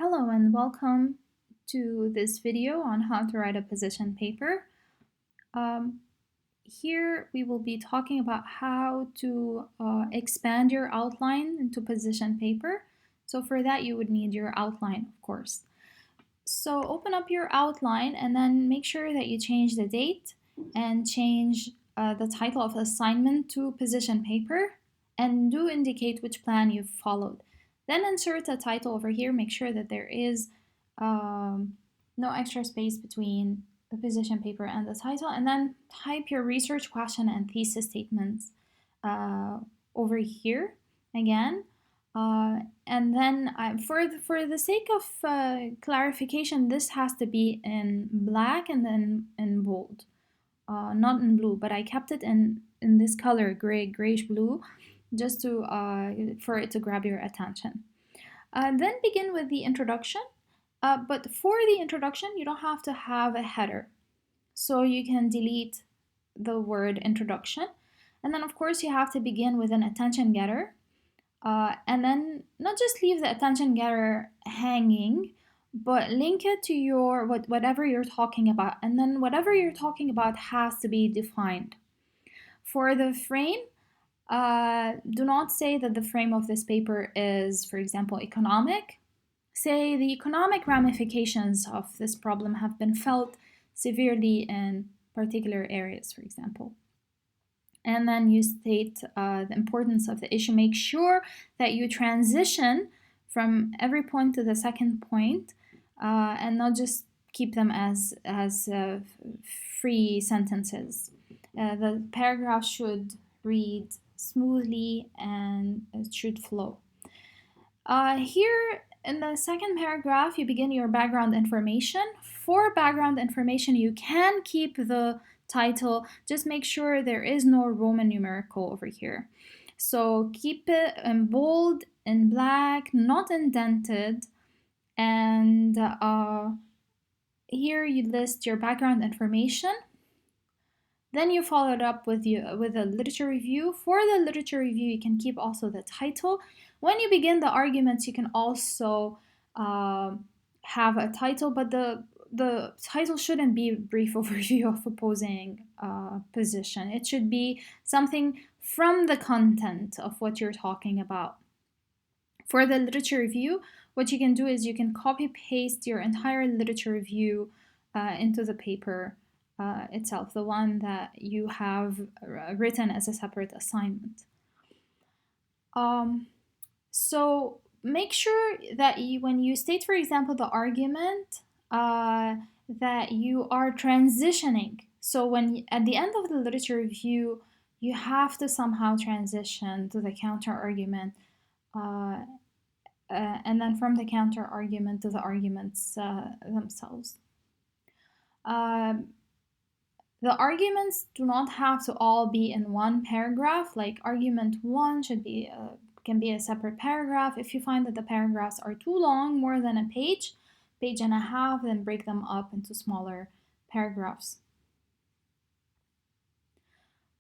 Hello and welcome to this video on how to write a position paper. Here we will be talking about how to expand your outline into position paper. So for that you would need your outline, of course. So open up your outline and then make sure that you change the date and change the title of assignment to position paper, and do indicate which plan you've followed. Then insert a title over here. Make sure that there is no extra space between the position paper and the title, and then type your research question and thesis statements over here again. And then for the sake of clarification, this has to be in black and then in bold, not in blue, but I kept it in this color, grayish blue, just to for it to grab your attention. Then begin with the introduction, but for the introduction you don't have to have a header, so you can delete the word introduction. And then of course you have to begin with an attention getter, and then not just leave the attention getter hanging, but link it to your whatever you're talking about, and then whatever you're talking about has to be defined. For the frame, do not say that the frame of this paper is, for example, economic. Say the economic ramifications of this problem have been felt severely in particular areas, for example. And then you state the importance of the issue. Make sure that you transition from every point to the second point, and not just keep them as free sentences. The paragraph should read smoothly and it should flow. Here in the second paragraph, you begin your background information. For background information, you can keep the title. Just make sure there is no Roman numerical over here. So keep it in bold, in black, not indented. And here you list your background information. Then you follow it up with a literature review. For the literature review, you can keep also the title. When you begin the arguments, you can also have a title, but the title shouldn't be a brief overview of opposing position. It should be something from the content of what you're talking about. For the literature review, what you can do is you can copy paste your entire literature review into the paper itself, the one that you have written as a separate assignment. So make sure that when you state, for example, the argument, that you are transitioning. So when at the end of the literature review, you have to somehow transition to the counter argument, and then from the counter argument to the arguments themselves. The arguments do not have to all be in one paragraph. Like argument 1 should be can be a separate paragraph. If you find that the paragraphs are too long, more than a page and a half, then break them up into smaller paragraphs.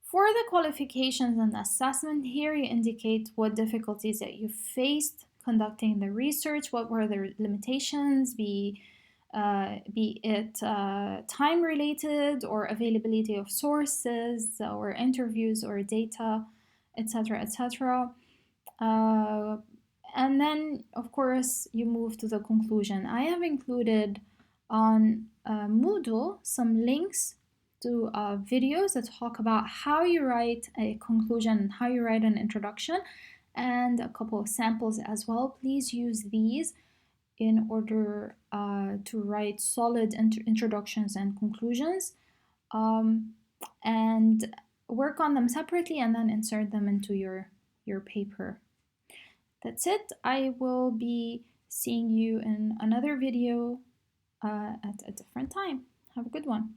For the qualifications and assessment, here you indicate what difficulties that you faced conducting the research, what were the limitations, be it time related or availability of sources or interviews or data, etc., etc. And then, of course, you move to the conclusion. I have included on Moodle some links to videos that talk about how you write a conclusion, how you write an introduction, and a couple of samples as well. Please use these in order to write solid introductions and conclusions, and work on them separately and then insert them into your paper. That's it. I will be seeing you in another video at a different time. Have a good one.